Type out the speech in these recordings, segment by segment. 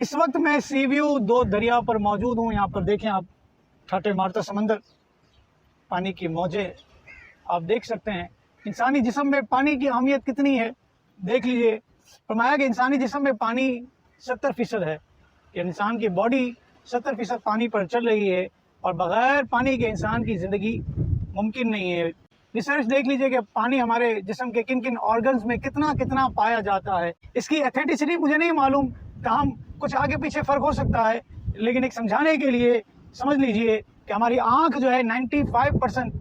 اس وقت میں سی ویو 2 دریا پر موجود ہوں. یہاں پر دیکھیں آپ، ٹھاٹھے مارتا سمندر، پانی کی موجیں آپ دیکھ سکتے ہیں. انسانی جسم میں پانی کی اہمیت کتنی ہے دیکھ لیجئے. فرمایا کہ انسانی جسم میں پانی 70% ہے، کہ انسان کی باڈی 70% پانی پر چل رہی ہے، اور بغیر پانی کے انسان کی زندگی ممکن نہیں ہے. ریسرچ دیکھ لیجئے کہ پانی ہمارے جسم کے کن کن آرگنز میں کتنا پایا جاتا ہے. اس کی ایتھینٹسٹی مجھے نہیں معلوم، تاہم کچھ آگے پیچھے فرق ہو سکتا ہے، لیکن ایک سمجھانے کے لیے سمجھ لیجئے کہ ہماری آنکھ جو ہے 95%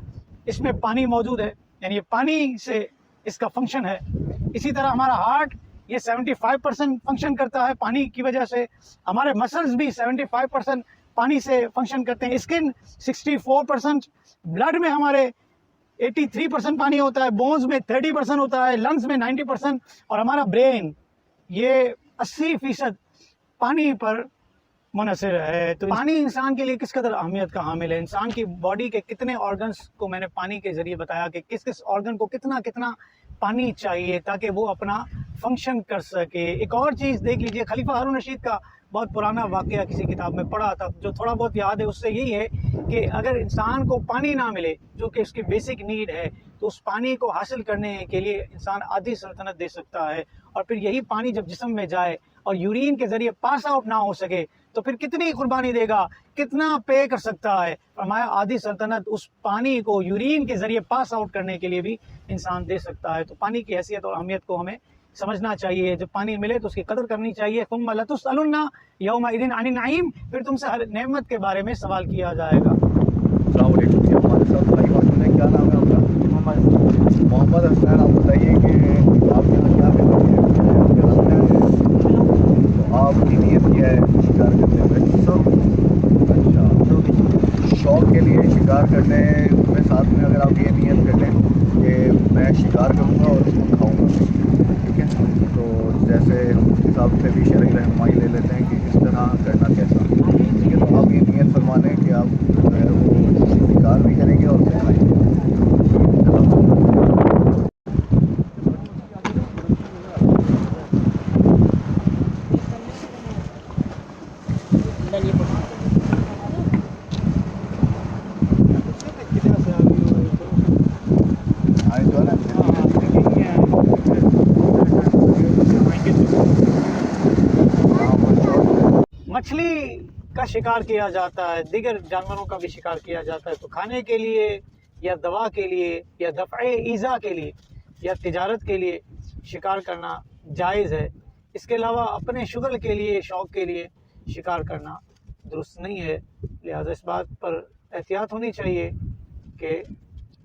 اس میں پانی موجود ہے، یعنی یہ پانی سے اس کا فنکشن ہے. اسی طرح ہمارا ہارٹ یہ 75% فنکشن کرتا ہے پانی کی وجہ سے. ہمارے مسلز بھی 75% پانی سے فنکشن کرتے ہیں. اسکن 64%، بلڈ میں ہمارے 83% پانی ہوتا ہے، بونز میں 30% ہوتا ہے، لنگز میں 90%، اور ہمارا برین یہ 80% پانی پر منحصر ہے. تو پانی انسان کے لیے کس قدر اہمیت کا حامل ہے. انسان کی باڈی کے کتنے آرگنز کو میں نے پانی کے ذریعے بتایا کہ کس آرگن کو کتنا پانی چاہیے تاکہ وہ اپنا فنکشن کر سکے. ایک اور چیز دیکھ لیجئے، خلیفہ ہارون رشید کا بہت پرانا واقعہ کسی کتاب میں پڑھا تھا، جو تھوڑا بہت یاد ہے اس سے یہی ہے کہ اگر انسان کو پانی نہ ملے جو کہ اس کی بیسک نیڈ ہے، تو اس پانی کو حاصل کرنے کے لیے انسان آدھی سلطنت دے سکتا ہے. اور پھر یہی پانی جب جسم میں جائے اور یورین کے ذریعے پاس آؤٹ نہ ہو سکے تو پھر کتنی قربانی دے گا، کتنا پے کر سکتا ہے. فرمایا آدھی سلطنت اس پانی کو یورین کے ذریعے پاس آؤٹ کرنے کے لیے بھی انسان دے سکتا ہے. تو پانی کی حیثیت اور اہمیت کو ہمیں سمجھنا چاہیے. جب پانی ملے تو اس کی قدر کرنی چاہیے. ثم لتسألن یومئذ عن النعیم، پھر تم سے ہر نعمت کے بارے میں سوال کیا جائے گا. السلام علیکم. ہمارے ساتھ بھائی موجود ہیں. کیا نام ہے آپ کا؟ محمد حسنین. آپ بتائیے کہ آپ یہاں کیا کرتے ہیں؟ تو آپ کی نیت کیا ہے شکار کرنے میں؟ اچھا، شوق کے لیے شکار کرنے میں ساتھ میں اگر آپ یہ نیت کر لیں کہ میں شکار کروں گا اور اس کو کھاؤں گا، ٹھیک ہے، تو جیسے اس حساب سے بھی شرعی رہنمائی لے لیتے ہیں کہ کس طرح کرنا کیسا، ٹھیک ہے. تو آپ یہ نیت فرما لیں کہ آپ جو ہے وہ شکار بھی کریں گے اور کھائیں گے. مچھلی کا شکار کیا جاتا ہے، دیگر جانوروں کا بھی شکار کیا جاتا ہے. تو کھانے کے لیے یا دوا کے لیے یا دفع ایذا کے لیے یا تجارت کے لیے شکار کرنا جائز ہے. اس کے علاوہ اپنے شغل کے لیے، شوق کے لیے شکار کرنا درست نہیں ہے. لہذا اس بات پر احتیاط ہونی چاہیے کہ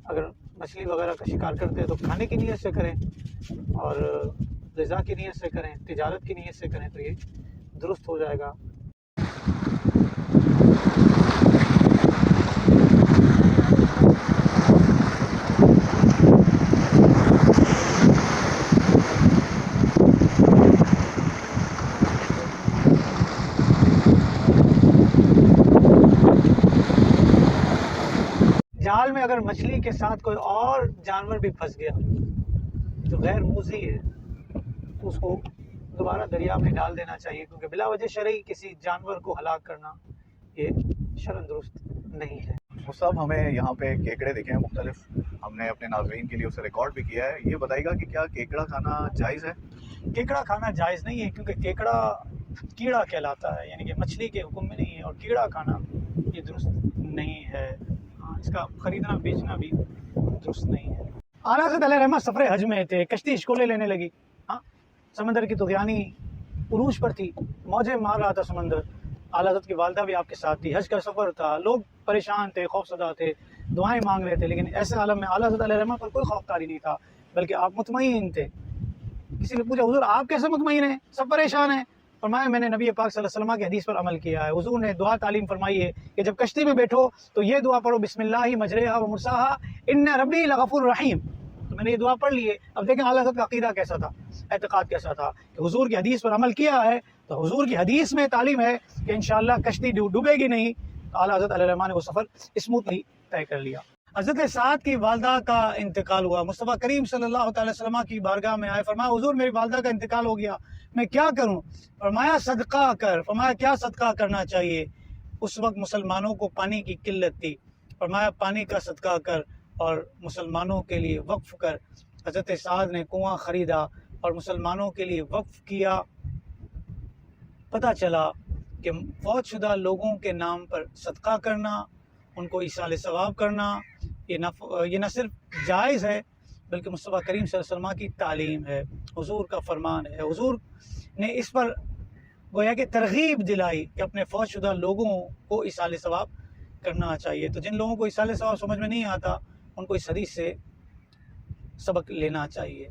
اگر مچھلی وغیرہ کا شکار کرتے ہیں تو کھانے کی نیت سے کریں اور غذا کی نیت سے کریں، تجارت کی نیت سے کریں تو یہ درست ہو جائے گا. جال میں اگر مچھلی کے ساتھ کوئی اور جانور بھی پھنس گیا جو غیر موذی ہے تو اس کو دوبارہ دریا میں ڈال دینا چاہیے، کیونکہ بلا وجہ شرعی کسی جانور کو ہلاک کرنا یہ شرعاً درست نہیں ہے. وہ صاحب ہمیں یہاں پہ کیکڑے دیکھے ہیں مختلف، ہم نے اپنے ناظرین کے لیے اسے ریکارڈ بھی کیا ہے. یہ بتائیے گا کہ کیا کیکڑا کھانا جائز ہے؟ کیکڑا کھانا جائز نہیں ہے، کیونکہ کیکڑا کیڑا کہلاتا ہے، یعنی کہ مچھلی کے حکم میں نہیں ہے، اور کیڑا کھانا یہ درست نہیں ہے. اس کا خریدنا بیچنا بھی درست نہیں ہے. اعلیٰ حضرت علیہ رحمہ سفر حج میں تھے، کشتی اشکولے لینے لگی، سمندر کی طغیانی عروج پر تھی، موجیں مار رہا تھا سمندر. اعلیٰ حضرت کی والدہ بھی آپ کے ساتھ تھی، حج کا سفر تھا، لوگ پریشان تھے، خوف زدہ تھے، دعائیں مانگ رہے تھے، لیکن ایسے عالم میں اعلیٰ حضرت علیہ رحمہ پر کوئی خوف طاری نہیں تھا، بلکہ آپ مطمئن تھے. کسی نے پوچھا حضور آپ کیسے مطمئن ہیں، سب پریشان ہیں؟ فرمایا میں نے نبی پاک صلی اللہ علیہ وسلم کی حدیث پر عمل کیا ہے. حضور نے دعا تعلیم فرمائی ہے کہ جب کشتی میں بیٹھو تو یہ دعا پڑھو، بسم اللہ مجریہا و مرساہا ان ربی لغفور رحیم. تو میں نے یہ دعا پڑھ لی ہے. اب دیکھیں اعلیٰ حضرت کا عقیدہ کیسا تھا، اعتقاد کیسا تھا کہ حضور کی حدیث پر عمل کیا ہے. تو حضور کی حدیث میں تعلیم ہے کہ انشاءاللہ کشتی ڈوبے گی نہیں. اعلیٰ حضرت علیہ الرحمٰ نے وہ سفر اسموتھلی طے کر لیا. حضرت سعد کی والدہ کا انتقال ہوا، مصطفیٰ کریم صلی اللہ تعالی وسلم کی بارگاہ میں آئے، فرمایا حضور میری والدہ کا انتقال ہو گیا، میں کیا کروں؟ فرمایا صدقہ کر۔ فرمایا کیا صدقہ کرنا چاہیے؟ اس وقت مسلمانوں کو پانی کی قلت تھی، فرمایا پانی کا صدقہ کر اور مسلمانوں کے لیے وقف کر۔ حضرت سعد نے کنواں خریدا اور مسلمانوں کے لیے وقف کیا۔ پتہ چلا کہ فوت شدہ لوگوں کے نام پر صدقہ کرنا، ان کو ایصال ثواب کرنا، یہ نہ صرف جائز ہے بلکہ مصطفیٰ کریم صلی اللہ علیہ وسلم کی تعلیم ہے، حضور کا فرمان ہے۔ حضور نے اس پر گویا کہ ترغیب دلائی کہ اپنے فوت شدہ لوگوں کو ایصال ثواب کرنا چاہیے۔ تو جن لوگوں کو ایصال ثواب سمجھ میں نہیں آتا ان کو اس حدیث سے سبق لینا چاہیے۔